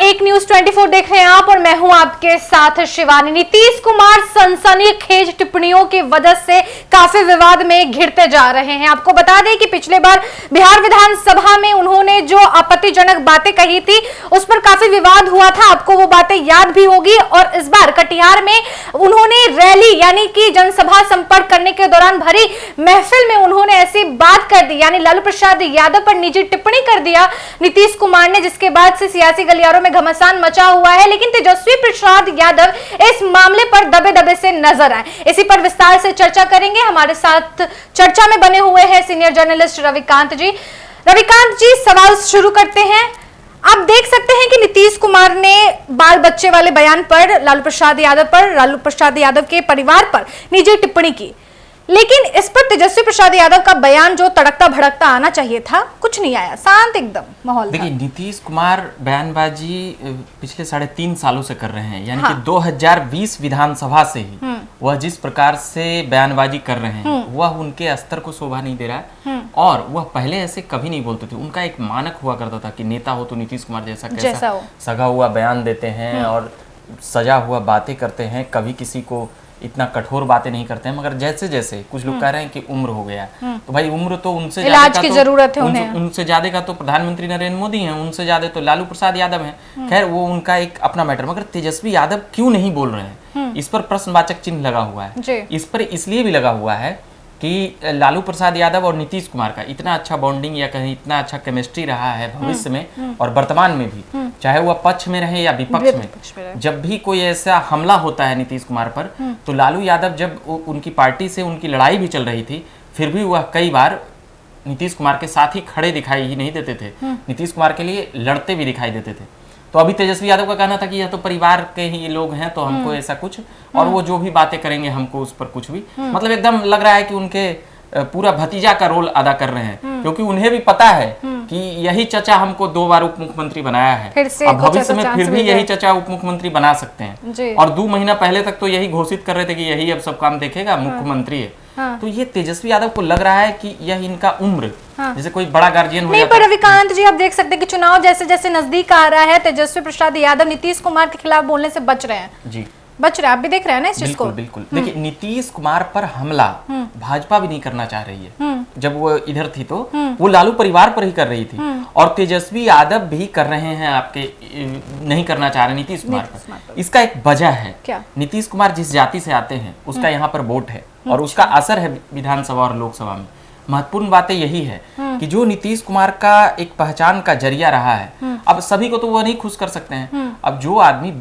एक न्यूज 24 देख रहे हैं आप और मैं हूं आपके साथ शिवानी। नीतीश कुमार सनसनीखेज टिप्पणियों की वजह से काफी विवाद में घिरते जा रहे हैं। आपको बता दें कि पिछले बार बिहार विधानसभा में उन्होंने जो आपत्तिजनक बातें कही थी उस पर काफी विवाद हुआ था, आपको वो बातें याद भी होगी। और इस बार कटिहार में उन्होंने रैली यानी कि जनसभा संपर्क करने के दौरान भरी महफिल में उन्होंने ऐसी बात कर दी, यानी लालू प्रसाद यादव पर निजी टिप्पणी कर दिया नीतीश कुमार ने, जिसके बाद से सियासी गलियारों में घमासान मचा हुआ है। लेकिन तेजस्वी प्रसाद यादव इस मामले पर दबे दबे से नजर आए। इसी पर विस्तार से चर्चा करेंगे। हमारे साथ चर्चा में बने हुए हैं सीनियर जर्नलिस्ट रविकांत जी। रविकांत जी, सवाल शुरू करते हैं। आप देख सकते हैं कि नीतीश कुमार ने बाल बच्चे वाले बयान पर लालू प्रसाद यादव के परिवार पर निजी टिप्पणी की, लेकिन इस पर तेजस्वी प्रसाद यादव का बयान जो तड़कता भड़कता आना चाहिए था, कुछ नहीं आया, शांत एकदम माहौल। देखिए, नीतीश कुमार बयानबाजी पिछले 3.5 सालों से कर रहे हैं, यानी कि 2020 विधानसभा से ही वह जिस प्रकार से बयानबाजी कर रहे हैं वह उनके स्तर को शोभा नहीं दे रहा है। और वह पहले ऐसे कभी नहीं बोलते थे। उनका एक मानक हुआ करता था कि नेता हो तो नीतीश कुमार जैसा कैसा सगा हुआ बयान देते हैं और सजा हुआ बातें करते हैं, कभी किसी को इतना कठोर बातें नहीं करते हैं। मगर जैसे जैसे कुछ लोग कह रहे हैं कि उम्र हो गया, तो भाई उम्र तो उनसे इलाज की जरूरत है उनसे ज्यादा का तो प्रधानमंत्री नरेंद्र मोदी हैं, उनसे ज्यादा तो लालू प्रसाद यादव हैं। खैर, वो उनका एक अपना मैटर। मगर तेजस्वी यादव क्यों नहीं बोल रहे हैं, इस पर प्रश्नवाचक चिन्ह लगा हुआ है। इस पर इसलिए भी लगा हुआ है कि लालू प्रसाद यादव और नीतीश कुमार का इतना अच्छा बॉन्डिंग या कहीं इतना अच्छा केमिस्ट्री रहा है भविष्य में और वर्तमान में भी, चाहे वह पक्ष में रहे या विपक्ष में। जब भी कोई ऐसा हमला होता है नीतीश कुमार पर, तो लालू यादव जब उनकी पार्टी से उनकी लड़ाई भी चल रही थी, फिर भी वह कई बार नीतीश कुमार के साथ ही खड़े दिखाई ही नहीं देते थे, नीतीश कुमार के लिए लड़ते भी दिखाई देते थे। तो अभी तेजस्वी यादव का कहना था कि यह तो परिवार के ही लोग हैं, तो हमको ऐसा कुछ, और वो जो भी बातें करेंगे हमको उस पर कुछ भी, मतलब एकदम लग रहा है कि उनके पूरा भतीजा का रोल अदा कर रहे हैं। क्योंकि उन्हें भी पता है कि यही चचा हमको 2 बार उप मुख्यमंत्री बनाया है, अब भविष्य में फिर भी यही चचा उप मुख्यमंत्री बना सकते हैं। और 2 महीना पहले तक तो यही घोषित कर रहे थे कि यही अब सब काम देखेगा, मुख्यमंत्री है। तो ये तेजस्वी यादव को लग रहा है कि यह इनका उम्र जैसे कोई बड़ा गार्जियन हो नहीं। पर रविकांत जी, आप देख सकते हैं कि चुनाव जैसे जैसे नजदीक आ रहा है, तेजस्वी प्रसाद यादव नीतीश कुमार के खिलाफ बोलने से बच रहे हैं जी, बच रहे हैं। आप भी देख रहे हैं ना इस चीज को? बिल्कुल। देखिए, नीतीश कुमार पर हमला भाजपा भी नहीं करना चाह रही है। जब वो इधर थी तो वो लालू परिवार पर ही कर रही थी, और तेजस्वी यादव भी कर रहे हैं, आपके नहीं करना चाह रहे नीतीश कुमार पर। इसका एक वजह है, नीतीश कुमार जिस जाति से आते हैं उसका यहाँ पर वोट है और उसका असर है विधानसभा और लोकसभा में। महत्वपूर्ण बातें यही है कि जो नीतीश कुमार का एक पहचान का जरिया रहा है, अब सभी को तो वो नहीं खुश कर सकते हैं। अब जो आदमी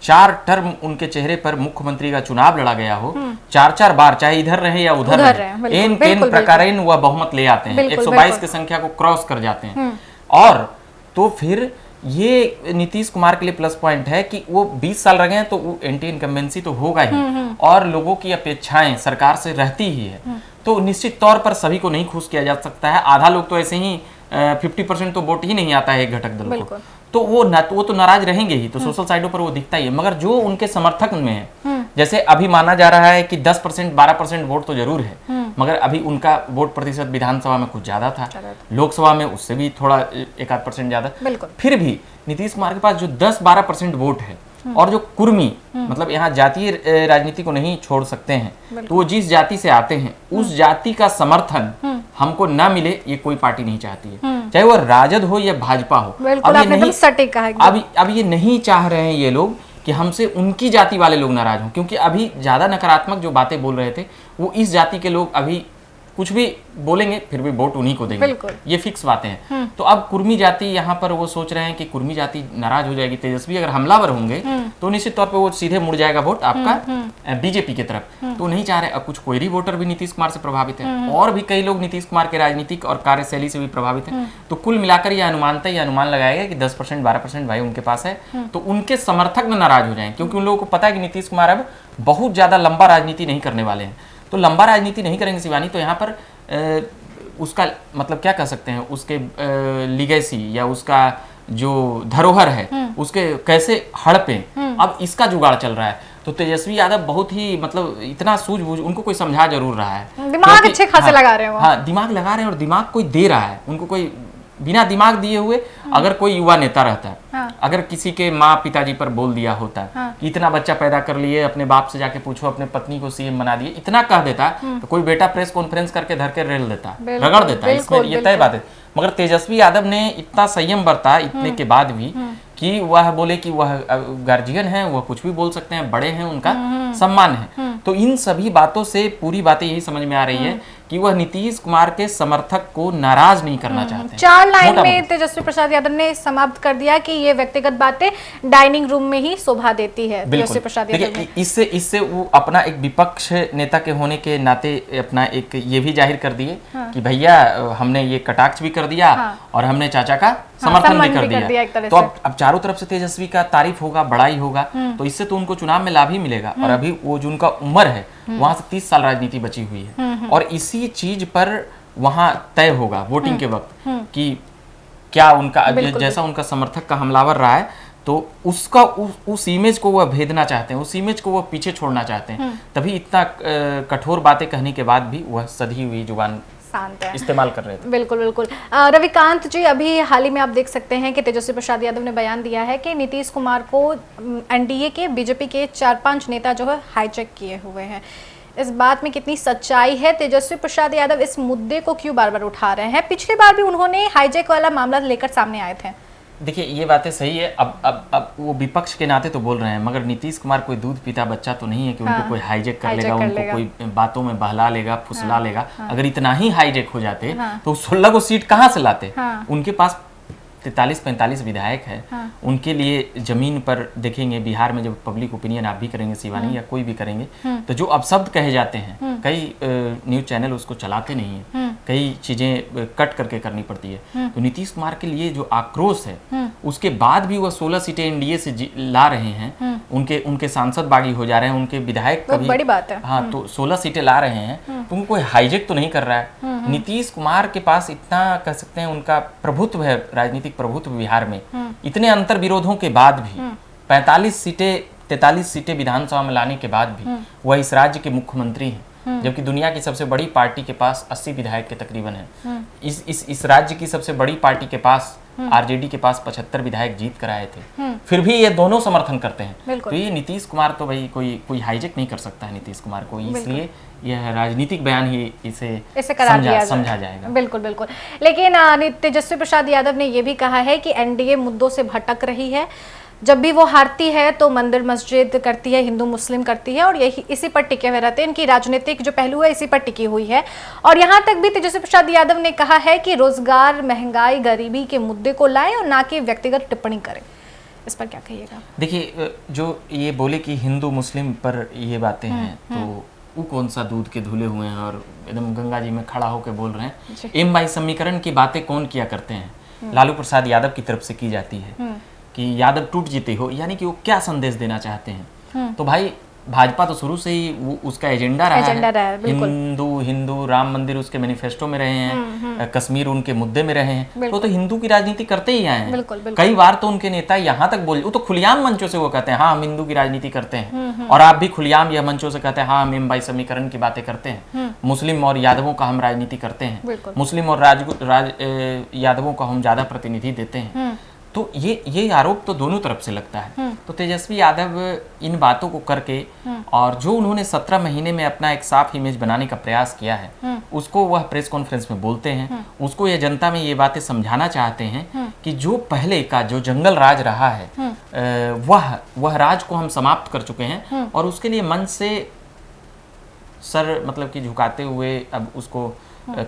4 टर्म उनके चेहरे पर मुख्यमंत्री का चुनाव लड़ा गया हो, 4 बार, चाहे इधर रहे या उधर रहे, एन केन प्रकारेण वह बहुमत ले आते हैं, 122 की संख्या को क्रॉस कर जाते हैं। और तो फिर ये नीतीश कुमार के लिए प्लस पॉइंट है कि वो 20 साल रहे हैं, तो वो एंटी इनकम्बेंसी तो होगा ही, और लोगों की अपेक्षाएं सरकार से रहती ही है। तो निश्चित तौर पर सभी को नहीं खुश किया जा सकता है। आधा लोग तो ऐसे ही 50% तो वोट ही नहीं आता है एक घटक दल को, तो वो तो नाराज रहेंगे ही, तो सोशल साइडों पर वो दिखता ही है। मगर जो उनके समर्थक में है, जैसे अभी माना जा रहा है कि 10% 12% वोट तो जरूर है, मगर अभी उनका वोट प्रतिशत विधानसभा में कुछ ज्यादा था, लोकसभा में उससे भी थोड़ा 1-8% ज्यादा। फिर भी नीतीश कुमार के पास जो 10-12% वोट है, और जो कुर्मी, मतलब यहाँ जातीय राजनीति को नहीं छोड़ सकते हैं, तो वो जिस जाति से आते हैं उस जाति का समर्थन हमको ना मिले, ये कोई पार्टी नहीं चाहती है, चाहे वो राजद हो या भाजपा हो। अब ये नहीं चाह रहे हैं ये लोग कि हमसे उनकी जाति वाले लोग नाराज हों, क्योंकि अभी ज्यादा नकारात्मक जो बातें बोल रहे थे वो इस जाति के लोग अभी कुछ भी बोलेंगे फिर भी वोट उन्हीं को देंगे, ये फिक्स बातें हैं। तो अब कुर्मी जाति यहाँ पर वो सोच रहे हैं कि कुर्मी जाति नाराज हो जाएगी, तेजस्वी अगर हमलावर होंगे तो निश्चित तौर पे वो सीधे मुड़ जाएगा वोट आपका बीजेपी की तरफ। तो नहीं चाह रहे। अब कुछ कोयरी वोटर भी नीतीश कुमार से प्रभावित है, और भी कई लोग नीतीश कुमार के राजनीतिक और कार्यशैली से भी प्रभावित है। तो कुल मिलाकर यह अनुमान लगाया गया कि 10% 12% भाई उनके पास है, तो उनके समर्थक में नाराज हो जाए, क्योंकि उन लोगों को पता है कि नीतीश कुमार अब बहुत ज्यादा लंबा राजनीति नहीं करने वाले हैं। तो लंबा राजनीति नहीं करेंगे शिवानी, तो यहाँ पर उसका मतलब क्या कह सकते हैं, उसके लीगेसी या उसका जो धरोहर है उसके कैसे हड़पे, अब इसका जुगाड़ चल रहा है। तो तेजस्वी यादव बहुत ही मतलब इतना सूझबूझ, उनको कोई समझा जरूर रहा है, दिमाग अच्छे खासे लगा रहे हैं वो। हाँ, दिमाग लगा रहे हैं, और दिमाग कोई दे रहा है उनको, कोई बिना दिमाग दिए हुए अगर कोई युवा नेता रहता है, हाँ। अगर किसी के माँ पिताजी पर बोल दिया होता है हाँ। कि इतना बच्चा पैदा कर लिए, अपने बाप से जाके पूछो, अपने पत्नी को सीएम बना दिए, इतना कह देता तो कोई बेटा प्रेस कॉन्फ्रेंस करके धर के रेल देता, रगड़ देता, इसमें ये तय बात है। मगर तेजस्वी यादव ने इतना संयम बरता इतने के बाद भी कि वह बोले कि वह गार्जियन है, वह कुछ भी बोल सकते हैं, बड़े हैं, उनका सम्मान है। तो इन सभी बातों से पूरी बातें यही समझ में आ रही है कि वह नीतीश कुमार के समर्थक को नाराज नहीं करना चाहते हैं। 4 लाइन में तेजस्वी प्रसाद यादव ने समाप्त कर दिया कि ये व्यक्तिगत बातें डाइनिंग रूम में ही शोभा देती है। तेजस्वी प्रसाद यादव ने इससे वो अपना एक विपक्ष नेता के होने के नाते अपना एक ये भी जाहिर कर दिए कि भैया हमने ये कटाक्ष भी कर दिया और हमने चाचा का समर्थन भी कर दिया। तो अब चारों तरफ से तेजस्वी का तारीफ होगा, बड़ाई होगा, तो इससे तो उनको चुनाव में लाभ ही मिलेगा। और अभी वो जो उनका उम्र है वहां से 30 साल राजनीति बची हुई है और इसी चीज पर वहां तय होगा वोटिंग के वक्त कि क्या उनका जैसा उनका समर्थक का हमलावर रहा है तो उसका उस इमेज को वह भेदना चाहते हैं, उस इमेज को वह पीछे छोड़ना चाहते हैं। तभी इतना कठोर बातें कहने के बाद भी वह सधी हुई जुबान शांत है, इस्तेमाल कर रहे थे। बिल्कुल बिल्कुल। रविकांत जी, अभी हाल ही में आप देख सकते हैं कि तेजस्वी प्रसाद यादव ने बयान दिया है कि नीतीश कुमार को एनडीए के बीजेपी के 4-5 नेता जो है हाईजैक किए हुए हैं। इस बात में कितनी सच्चाई है? तेजस्वी प्रसाद यादव इस मुद्दे को क्यों बार बार उठा रहे हैं? पिछली बार भी उन्होंने हाईजैक वाला मामला लेकर सामने आए थे। देखिए ये बातें सही है। अब वो विपक्ष के नाते तो बोल रहे हैं, मगर नीतीश कुमार कोई दूध पीता बच्चा तो नहीं है कि उनको कोई हाईजैक कर लेगा, उनको कोई बातों में बहला लेगा, फुसला लेगा। अगर इतना ही हाईजैक हो जाते तो 16 को सीट कहाँ से लाते? उनके पास 43-45 विधायक है। उनके लिए जमीन पर देखेंगे, बिहार में जब पब्लिक ओपिनियन आप भी करेंगे शिवानी या कोई भी करेंगे, तो जो अपशब्द कहे जाते हैं, कई न्यूज चैनल उसको चलाते नहीं है, कई चीजें कट करके करनी पड़ती है। तो नीतीश कुमार के लिए जो आक्रोश है, उसके बाद भी वह 16 सीटें एनडीए से ला रहे हैं, उनके सांसद बागी हो जा रहे हैं, उनके विधायक कभी, बड़ी बात है। हाँ, तो 16 सीटें ला रहे हैं, तो उनको हाईजैक तो नहीं कर रहा है। नीतीश कुमार के पास इतना कह सकते हैं उनका प्रभुत्व है, राजनीतिक प्रभुत्व बिहार में, इतने अंतर विरोधों के बाद भी 43 सीटें विधानसभा में लाने के बाद भी वह इस राज्य के मुख्यमंत्री हैं, जबकि दुनिया की सबसे बड़ी पार्टी के पास 80 विधायक के तकरीबन है। इस राज्य की सबसे बड़ी पार्टी के पास, आरजेडी के पास 75 विधायक जीत कर आए थे, फिर भी ये दोनों समर्थन करते हैं। तो ये नीतीश कुमार तो भाई कोई हाईजैक नहीं कर सकता है नीतीश कुमार को, इसलिए यह राजनीतिक बयान ही इसे समझा जाएगा। बिल्कुल बिल्कुल। लेकिन तेजस्वी प्रसाद यादव ने यह भी कहा है कि एनडीए मुद्दों से भटक रही है। जब भी वो हारती है तो मंदिर मस्जिद करती है, हिंदू मुस्लिम करती है, और यही इसी पर टिके हुए रहते हैं। इनकी राजनीतिक जो पहलू है इसी पर टिकी हुई है। और यहाँ तक भी तेजस्वी प्रसाद यादव ने कहा है कि रोजगार, महंगाई, गरीबी के मुद्दे को लाएं और ना कि व्यक्तिगत टिप्पणी करें। इस पर क्या कहिएगा? देखिए, जो ये बोले कि हिंदू मुस्लिम पर ये बातें हैं, तो वो कौन सा दूध के धुले हुए हैं और एकदम गंगा जी में खड़ा होकर बोल रहे हैं। एम समीकरण की बातें कौन किया करते हैं? लालू प्रसाद यादव की तरफ से की जाती है कि यादव टूट जीते हो, यानी कि वो क्या संदेश देना चाहते हैं। तो भाई भाजपा तो शुरू से ही वो उसका एजेंडा रहा है। हिंदू राम मंदिर उसके मैनिफेस्टो में रहे हैं, कश्मीर उनके मुद्दे में रहे हैं, तो हिंदू की राजनीति करते ही आए हैं। कई बार तो उनके नेता यहाँ तक बोले, वो तो खुलेआम मंचों से वो कहते हैं हाँ हम हिंदू की राजनीति करते हैं, और आप भी खुलेआम यह मंचों से कहते हैं हाँ हम एम समीकरण की बातें करते हैं, मुस्लिम और यादवों का हम राजनीति करते हैं, मुस्लिम और यादवों को हम ज्यादा प्रतिनिधि देते हैं। तो ये आरोप तो दोनों तरफ से लगता है। तो तेजस्वी यादव इन बातों को करके, और जो उन्होंने 17 महीने में अपना एक साफ इमेज बनाने का प्रयास किया है, उसको वह प्रेस कॉन्फ्रेंस में बोलते हैं, उसको यह जनता में ये बातें समझाना चाहते हैं कि जो पहले का जो जंगल राज रहा है, वह राज को हम समाप्त कर चुके हैं, और उसके लिए मन से सर मतलब कि झुकाते हुए अब उसको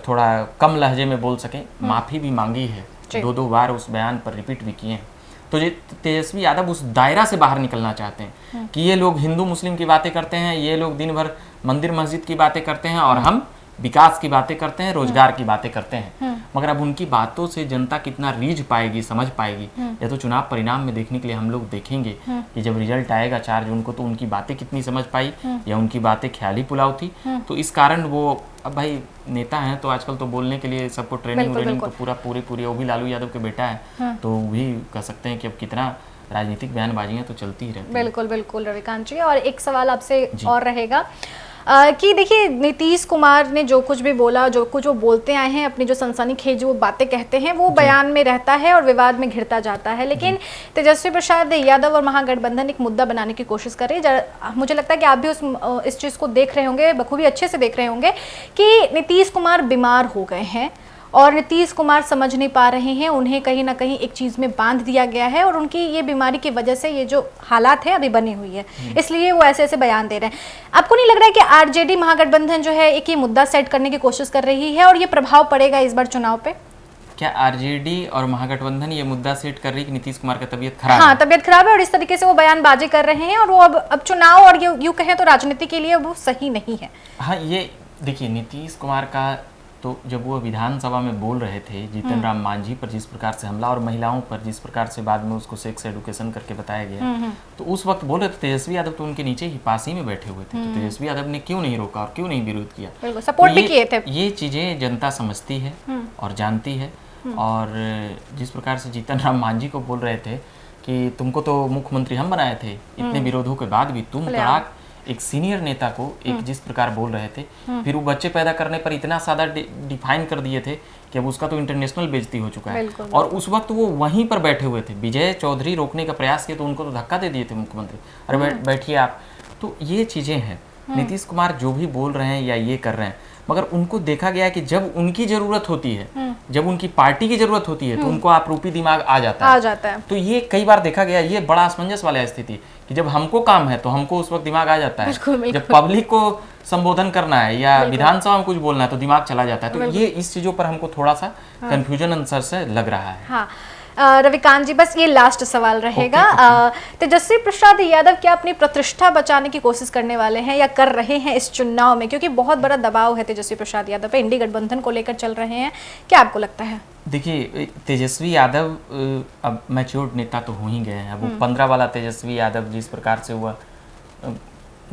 थोड़ा कम लहजे में बोल सके, माफी भी मांगी है, 2 बार उस बयान पर रिपीट भी किए हैं। तो तेजस्वी यादव उस दायरा से बाहर निकलना चाहते हैं कि ये लोग हिंदू मुस्लिम की बातें करते हैं, ये लोग दिन भर मंदिर मस्जिद की बातें करते हैं, और हम विकास की बातें करते हैं, रोजगार की बातें करते हैं। मगर अब उनकी बातों से जनता कितना रीझ पाएगी, समझ पाएगी, या तो चुनाव परिणाम में देखने के लिए हम लोग देखेंगे कि जब रिजल्ट आएगा 4 जून को, तो उनकी बातें कितनी समझ पाई, या उनकी बातें ख्याली पुलाव थी। तो इस कारण वो, अब भाई नेता हैं तो आजकल तो बोलने के लिए सबको ट्रेनिंग तो पूरी वो भी लालू यादव के बेटा है, तो भी कह सकते हैं कि अब कितना राजनीतिक बयानबाजियां तो चलती ही रहती हैं। बिल्कुल बिल्कुल रविकांत जी। और एक सवाल आपसे और रहेगा, कि देखिए नीतीश कुमार ने जो कुछ भी बोला, जो कुछ वो बोलते आए हैं, अपनी जो सनसनीखेज वो बातें कहते हैं, वो बयान में रहता है और विवाद में घिरता जाता है। लेकिन तेजस्वी प्रसाद यादव और महागठबंधन एक मुद्दा बनाने की कोशिश कर रही है। मुझे लगता है कि आप भी इस चीज़ को देख रहे होंगे, बखूबी अच्छे से देख रहे होंगे कि नीतीश कुमार बीमार हो गए हैं और नीतीश कुमार समझ नहीं पा रहे हैं, उन्हें कहीं ना कहीं एक चीज़ में बांध दिया गया है और उनकी ये बीमारी की वजह से ये जो हालात है अभी बनी हुई है, इसलिए वो ऐसे ऐसे बयान दे रहे हैं। आपको नहीं लग रहा है कि आरजेडी महागठबंधन जो है एक ये मुद्दा सेट करने की कोशिश कर रही है और ये प्रभाव पड़ेगा इस बार चुनाव पे? क्या आरजेडी और महागठबंधन ये मुद्दा सेट कर रही है कि नीतीश कुमार का तबीयत खराब हाँ, है? तबीयत खराब है और इस तरीके से वो बयानबाजी कर रहे हैं और वो अब चुनाव और यूं कहें तो राजनीति के लिए वो सही नहीं है। हाँ, ये देखिए नीतीश कुमार का तो जब वो विधानसभा में बोल रहे थे जीतन राम मांझी पर जिस प्रकार से हमला और महिलाओं पर जिस प्रकार से बाद में उसको सेक्स एडुकेशन करके बताया गया, तो उस वक्त बोल रहे थे तेजस्वी यादव तो उनके नीचे ही पास ही में बैठे हुए थे, तो तेजस्वी यादव ने क्यों नहीं रोका और क्यों नहीं विरोध किया? बिल्कुल सपोर्ट भी किए थे। ये चीजें जनता समझती है और जानती है। और जिस प्रकार से जीतन राम मांझी को बोल रहे थे कि तुमको तो मुख्यमंत्री हम बनाए थे, इतने विरोधों के बाद भी तुम तड़ाक एक सीनियर नेता को एक जिस प्रकार बोल रहे थे, फिर वो बच्चे पैदा करने पर इतना सादा डिफाइन कर दिए थे कि अब उसका तो इंटरनेशनल बेइज्जती हो चुका है। और उस वक्त वो वहीं पर बैठे हुए थे, विजय चौधरी रोकने का प्रयास किया तो उनको तो धक्का दे दिए थे मुख्यमंत्री, अरे बैठिए आप। तो ये चीजें हैं, नीतीश कुमार जो भी बोल रहे हैं या ये कर रहे हैं, मगर उनको देखा गया है कि जब उनकी जरूरत होती है, जब उनकी पार्टी की जरूरत होती है, तो उनको आपरूपी दिमाग आ जाता है। तो ये कई बार देखा गया, ये बड़ा असमंजस वाला स्थिति कि जब हमको काम है तो हमको उस वक्त दिमाग आ जाता है, जब पब्लिक को संबोधन करना है या विधानसभा में कुछ बोलना है तो दिमाग चला जाता है। तो ये इस चीजों पर हमको थोड़ा सा कंफ्यूजन आंसर से लग रहा है। हाँ। रविकांत जी, बस ये लास्ट सवाल रहेगा। तेजस्वी प्रसाद यादव क्या अपनी प्रतिष्ठा बचाने की कोशिश करने वाले हैं या कर रहे हैं इस चुनाव में, क्योंकि बहुत बड़ा दबाव है तेजस्वी प्रसाद यादव पे, इंडी गठबंधन को लेकर चल रहे हैं, क्या आपको लगता है? देखिए तेजस्वी यादव अब मैच्योर्ड नेता तो हो ही गए हैं। अब वो 15 वाला तेजस्वी यादव जिस प्रकार से हुआ,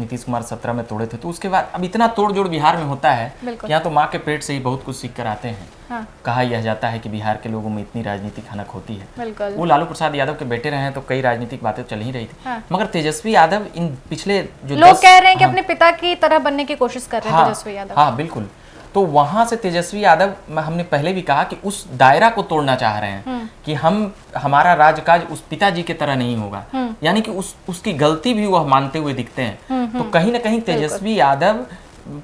नीतीश कुमार 17 में तोड़े थे, तो उसके बाद अब इतना तोड़ जोड़ बिहार में होता है कि यहाँ तो माँ के पेट से ही बहुत कुछ सीख कर आते हैं। हाँ। कहा यह जाता है कि बिहार के लोगों में इतनी राजनीतिक हनक होती है। वो लालू प्रसाद यादव के बेटे रहे हैं तो कई राजनीतिक बातें चल ही रही थी। हाँ। मगर तेजस्वी यादव इन पिछले जो लोग कह रहे हैं कि अपने पिता की तरह बनने की कोशिश कर रहे हैं तेजस्वी यादव। हाँ बिल्कुल। तो वहां से तेजस्वी यादव, हमने पहले भी कहा कि उस दायरा को तोड़ना चाह रहे हैं कि हमारा राजकाज उस पिताजी की तरह नहीं होगा, यानी कि उसकी गलती भी वह मानते हुए दिखते हैं। तो कहीं ना कहीं तेजस्वी यादव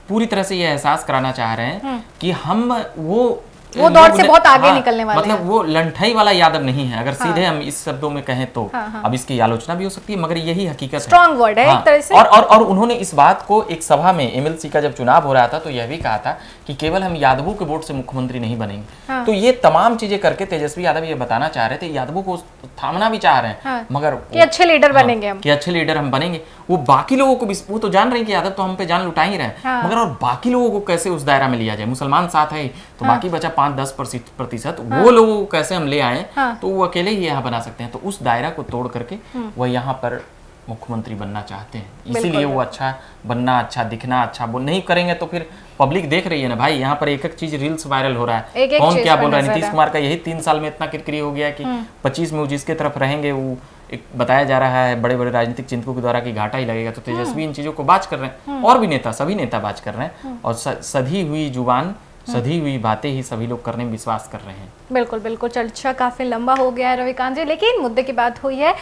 पूरी तरह से यह एहसास कराना चाह रहे हैं कि हम वो दौर से बहुत आगे निकलने वाले मतलब वो लंठई वाला यादव नहीं है, अगर सीधे हम इस शब्दों में कहें तो। अब इसकी आलोचना भी हो सकती है मगर यही हकीकत स्ट्रॉन्ग वर्ड है एक तरह से। और उन्होंने इस बात को एक सभा में एमएलसी का जब चुनाव हो रहा था तो यह भी कहा था कि केवल हम यादवों के वोट से मुख्यमंत्री नहीं बनेंगे। तो ये तमाम चीजें करके तेजस्वी यादव ये बताना चाह रहे थे, यादवों को थामना भी चाह रहे हैं मगर कि अच्छे लीडर बनेंगे हम, कि अच्छे लीडर हम बनेंगे। वो बाकी लोगों को भी, वो तो जान रहे हैं कि यादव तो हम पे जान लुटा ही रहे हैं, मगर और बाकी लोगों को कैसे उस दायरा में लिया जाए। मुसलमान साथ है तो बाकी बचा 5-10%, वो लोगों को कैसे हम ले आए तो वो अकेले ही यहाँ बना सकते हैं। तो उस दायरा को तोड़ करके वह यहाँ पर मुख्यमंत्री बनना चाहते हैं, इसीलिए वो अच्छा बनना, अच्छा दिखना, अच्छा बोल नहीं करेंगे तो फिर पब्लिक देख रही है ना भाई, यहाँ पर एक एक चीज रील्स वायरल हो रहा है, कौन क्या बोल रहा है। नीतीश कुमार का यही 3 साल में इतना किरकिरी हो गया कि 25 में वो जिसके तरफ रहेंगे वो एक बताया जा रहा है बड़े बड़े राजनीतिक चिंतकों के द्वारा कि घाटा ही लगेगा। तो तेजस्वी इन चीजों को बात कर रहे हैं और भी नेता, सभी नेता बात कर रहे हैं और सधी हुई जुबान, सधी हुई बातें ही सभी लोग करने में विश्वास कर रहे हैं। बिल्कुल बिल्कुल, चर्चा काफी लंबा हो गया है रविकांत जी, लेकिन मुद्दे की बात हुई है।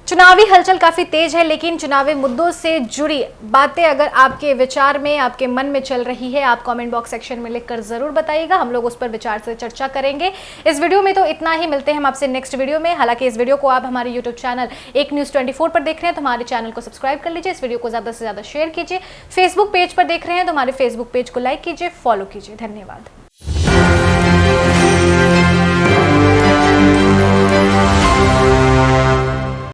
चुनावी हलचल काफी तेज है, लेकिन चुनावी मुद्दों से जुड़ी बातें अगर आपके विचार में, आपके मन में चल रही है, आप कमेंट बॉक्स सेक्शन में लिखकर जरूर बताइएगा, हम लोग उस पर विचार से चर्चा करेंगे। इस वीडियो में तो इतना ही, मिलते हैं हम आपसे नेक्स्ट वीडियो में। हालांकि इस वीडियो को आप हमारे यूट्यूब चैनल एक न्यूज़ 24 पर देख रहे हैं तो हमारे चैनल को सब्सक्राइब कर लीजिए, इस वीडियो को ज्यादा से ज्यादा शेयर कीजिए। फेसबुक पेज पर देख रहे हैं तो हमारे फेसबुक पेज को लाइक कीजिए, फॉलो कीजिए। धन्यवाद।